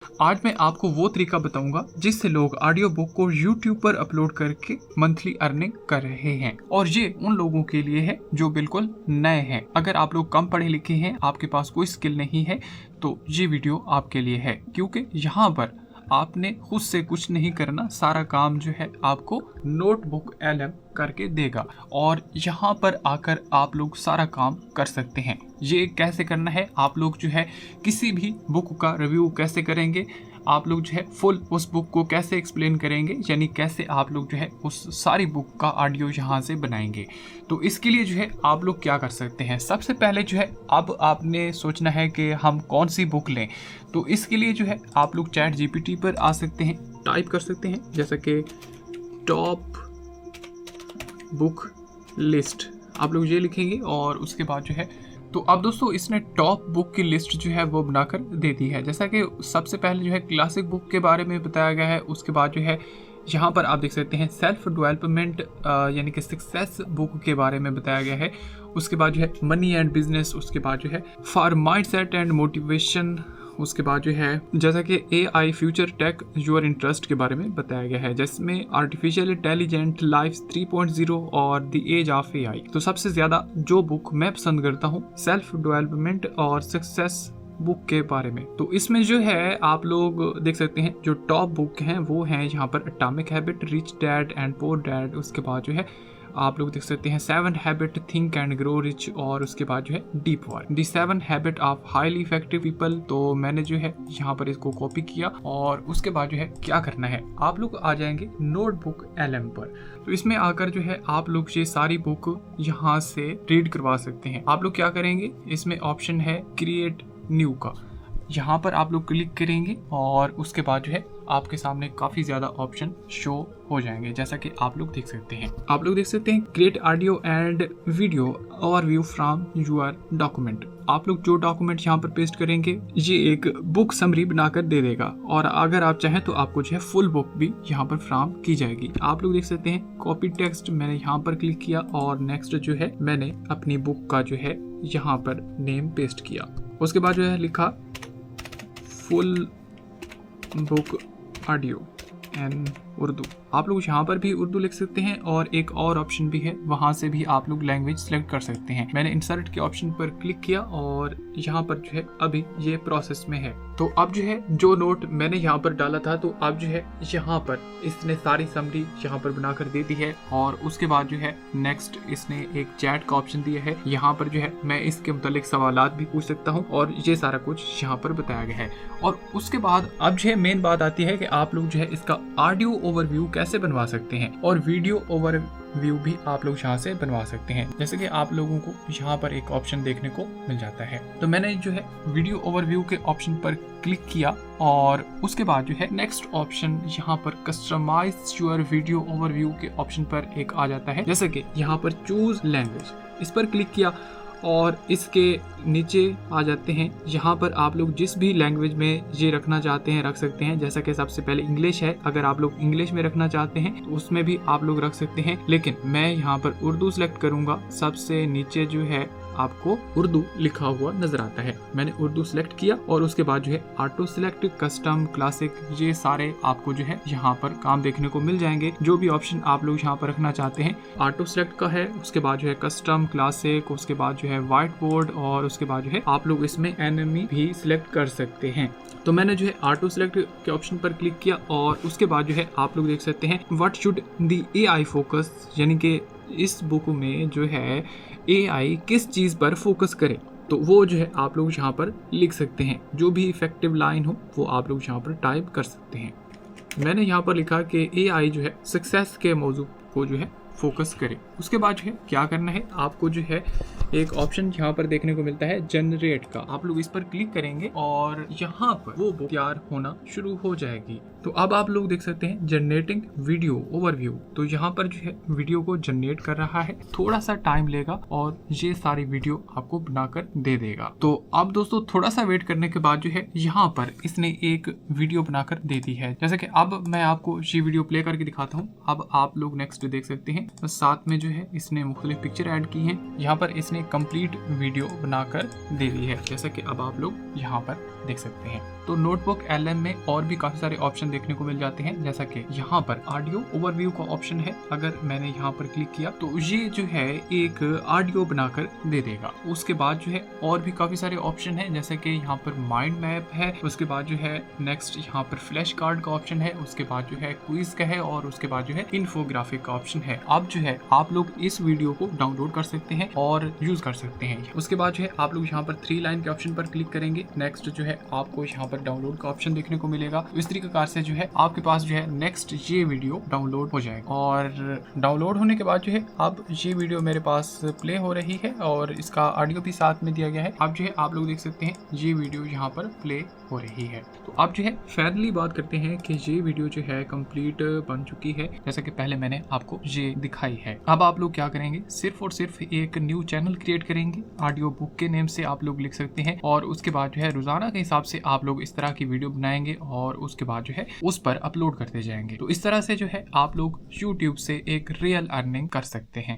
आज मैं आपको वो तरीका बताऊंगा जिससे लोग ऑडियो बुक को YouTube पर अपलोड करके मंथली अर्निंग कर रहे हैं, और ये उन लोगों के लिए है जो बिल्कुल नए हैं। अगर आप लोग कम पढ़े लिखे हैं, आपके पास कोई स्किल नहीं है, तो ये वीडियो आपके लिए है, क्योंकि यहाँ पर आपने खुद से कुछ नहीं करना, सारा काम जो है आपको नोटबुक LM करके देगा, और यहाँ पर आकर आप लोग सारा काम कर सकते हैं। ये कैसे करना है, आप लोग जो है किसी भी बुक का रिव्यू कैसे करेंगे, आप लोग जो है फुल उस बुक को कैसे एक्सप्लेन करेंगे, यानी कैसे आप लोग जो है उस सारी बुक का ऑडियो यहाँ से बनाएंगे। तो इसके लिए जो है आप लोग क्या कर सकते हैं, सबसे पहले जो है अब आपने सोचना है कि हम कौन सी बुक लें। तो इसके लिए जो है आप लोग ChatGPT पर आ सकते हैं, टाइप कर सकते हैं जैसा कि टॉप बुक लिस्ट, आप लोग ये लिखेंगे और उसके बाद जो है तो अब दोस्तों इसने टॉप बुक की लिस्ट जो है वो बनाकर दे दी है। जैसा कि सबसे पहले जो है क्लासिक बुक के बारे में बताया गया है, उसके बाद जो है यहाँ पर आप देख सकते हैं सेल्फ डेवलपमेंट यानी कि सक्सेस बुक के बारे में बताया गया है, उसके बाद जो है मनी एंड बिजनेस, उसके बाद जो है फॉर माइंडसेट एंड मोटिवेशन, उसके बाद जो है जैसा कि AI future tech your interest के बारे में बताया गया है, जिसमें आर्टिफिशियल इंटेलिजेंट लाइफ 3.0 और द एज ऑफ AI। तो सबसे ज़्यादा जो बुक मैं पसंद करता हूँ सेल्फ डेवलपमेंट और सक्सेस बुक के बारे में। तो इसमें जो है आप लोग देख सकते हैं जो टॉप बुक हैं वो हैं यहाँ पर atomic habit, rich dad and poor dad, उसके बाद जो है आप लोग देख सकते हैं 7 habit think and grow rich, और उसके बाद जो है deep work, the 7 habit of highly effective people. तो मैंने जो है यहाँ पर इसको कॉपी किया, और उसके बाद जो है क्या करना है, आप लोग आ जाएंगे नोटबुक LM पर। तो इसमें आकर जो है आप लोग ये सारी बुक यहाँ से रीड करवा सकते हैं। आप लोग क्या करेंगे, इसमें ऑप्शन है क्रिएट न्यू का, यहाँ पर आप लोग क्लिक करेंगे और उसके बाद जो है आपके सामने काफ़ी ज़्यादा ऑप्शन शो हो जाएंगे, जैसा कि आप लोग देख सकते हैं। आप लोग देख सकते हैं create audio and video overview from your document. आप लोग जो डॉक्यूमेंट यहाँ पर पेस्ट करेंगे ये एक बुक समरी बनाकर दे देगा, और अगर आप चाहें तो आपको जो है फुल बुक भी यहाँ पर फ्राहम की जाएगी। आप लोग देख सकते हैं कॉपी टेक्स्ट, मैंने यहाँ पर क्लिक किया और नेक्स्ट जो है मैंने अपनी बुक का जो है यहाँ पर नेम पेस्ट किया, उसके बाद जो है लिखा full book audio in Urdu. आप लोग यहाँ पर भी उर्दू लिख सकते हैं, और एक और ऑप्शन भी है, वहाँ से भी आप लोग लैंग्वेज सेलेक्ट कर सकते हैं। मैंने इंसर्ट के ऑप्शन पर क्लिक किया और यहाँ पर जो है अभी ये प्रोसेस में है। तो अब जो है जो नोट मैंने यहाँ पर डाला था, तो अब जो है यहाँ पर इसने सारी समरी यहाँ पर बनाकर दे दी है, और उसके बाद जो है नेक्स्ट इसने एक चैट का ऑप्शन दिया है। यहाँ पर जो है मैं इसके मुतालिक सवालात भी पूछ सकता हूँ, और ये सारा कुछ यहाँ पर बताया गया है। और उसके बाद अब जो है मेन बात आती है कि आप लोग जो है इसका ऑडियो ओवरव्यू कैसे बनवा सकते हैं, और वीडियो ओवरव्यू भी आप लोग यहाँ से बनवा सकते हैं, जैसे कि आप लोगों को यहाँ पर एक ऑप्शन देखने को मिल जाता है। तो मैंने जो है वीडियो ओवरव्यू के ऑप्शन पर क्लिक किया, और उसके बाद जो है नेक्स्ट ऑप्शन यहाँ पर कस्टमाइज योर वीडियो ओवरव्यू के ऑप्शन पर एक आ जाता है, जैसे कि यहाँ पर चूज लैंग्वेज, इस पर क्लिक किया और इसके नीचे आ जाते हैं। यहाँ पर आप लोग जिस भी लैंग्वेज में ये रखना चाहते हैं रख सकते हैं, जैसा कि सबसे पहले इंग्लिश है, अगर आप लोग इंग्लिश में रखना चाहते हैं तो उसमें भी आप लोग रख सकते हैं, लेकिन मैं यहाँ पर उर्दू सेलेक्ट करूँगा। सबसे नीचे जो है आपको उर्दू लिखा हुआ नजर आता है, मैंने उर्दू सेलेक्ट किया, और उसके बाद जो है ऑटो सेलेक्ट, कस्टम, क्लासिक, ये सारे आपको जो है यहाँ पर काम देखने को मिल जाएंगे। जो भी ऑप्शन आप लोग यहाँ पर रखना चाहते हैं ऑटो सेलेक्ट का है, उसके बाद जो है कस्टम, क्लासिक, उसके बाद जो है व्हाइट बोर्ड, और उसके बाद जो है आप लोग इसमें एनिमी भी सिलेक्ट कर सकते हैं। तो मैंने जो है ऑटो सेलेक्ट के ऑप्शन पर क्लिक किया, और उसके बाद जो है आप लोग देख सकते हैं what should the AI focus, यानी कि इस बुक में जो है AI किस चीज़ पर फोकस करे, तो वो जो है आप लोग यहाँ पर लिख सकते हैं। जो भी इफेक्टिव लाइन हो वो आप लोग यहाँ पर टाइप कर सकते हैं। मैंने यहाँ पर लिखा कि AI जो है सक्सेस के मौजू को जो है फोकस करे। उसके बाद जो है क्या करना है, आपको जो है एक ऑप्शन यहाँ पर देखने को मिलता है जनरेट का, आप लोग इस पर क्लिक करेंगे और यहाँ पर वो बुक तैयार होना शुरू हो जाएगी। तो अब आप लोग देख सकते हैं जनरेटिंग वीडियो ओवरव्यू, तो यहाँ पर जो है वीडियो को जनरेट कर रहा है, थोड़ा सा टाइम लेगा और ये सारी वीडियो आपको बनाकर दे देगा। तो अब दोस्तों थोड़ा सा वेट करने के बाद जो है यहाँ पर इसने एक वीडियो बनाकर दे दी है, जैसे कि अब मैं आपको ये वीडियो प्ले करके दिखाता हूँ। अब आप लोग नेक्स्ट देख सकते हैं साथ में जो है इसने मुख्तलिफ पिक्चर ऐड की हैं। यहाँ पर इसने कंप्लीट वीडियो बनाकर दे दी है, जैसा कि अब आप लोग यहाँ पर देख सकते हैं। तो नोटबुक LM में और भी काफी सारे ऑप्शन देखने को मिल जाते हैं, जैसा कि यहाँ पर ऑडियो ओवरव्यू का ऑप्शन है। अगर मैंने यहाँ पर क्लिक किया तो ये जो है एक ऑडियो बनाकर दे देगा। उसके बाद जो है और भी काफी सारे ऑप्शन है, जैसे कि यहाँ पर माइंड मैप है, उसके बाद जो है नेक्स्ट यहाँ पर फ्लैश कार्ड का ऑप्शन है, उसके बाद जो है क्विज का है, और उसके बाद जो है इन्फोग्राफिक का ऑप्शन है। अब जो है आप लोग इस वीडियो को डाउनलोड कर सकते हैं और यूज कर सकते हैं। उसके बाद जो है आप लोग यहाँ पर 3 लाइन के ऑप्शन पर क्लिक करेंगे। नेक्स्ट जो है आपको यहाँ पर डाउनलोड का ऑप्शन देखने को मिलेगा। इस तरीके से जो है आपके पास जो है नेक्स्ट ये वीडियो डाउनलोड हो जाएगा, और डाउनलोड होने के बाद जो है अब ये वीडियो मेरे पास प्ले हो रही है और इसका ऑडियो भी साथ में दिया गया है। अब जो है आप लोग देख सकते हैं ये वीडियो यहाँ पर प्ले हो रही है। तो अब जो है फाइनली बात करते हैं कि ये वीडियो जो है कंप्लीट बन चुकी है, जैसा कि पहले मैंने आपको ये दिखाई है। अब आप लोग क्या करेंगे, सिर्फ और सिर्फ एक न्यू चैनल क्रिएट करेंगे, ऑडियो बुक के नेम से आप लोग लिख सकते हैं, और उसके बाद जो है रोजाना के हिसाब से आप लोग इस तरह की वीडियो बनाएंगे और उसके बाद जो है उस पर अपलोड करते जाएंगे। तो इस तरह से जो है आप लोग YouTube से एक रियल अर्निंग कर सकते हैं।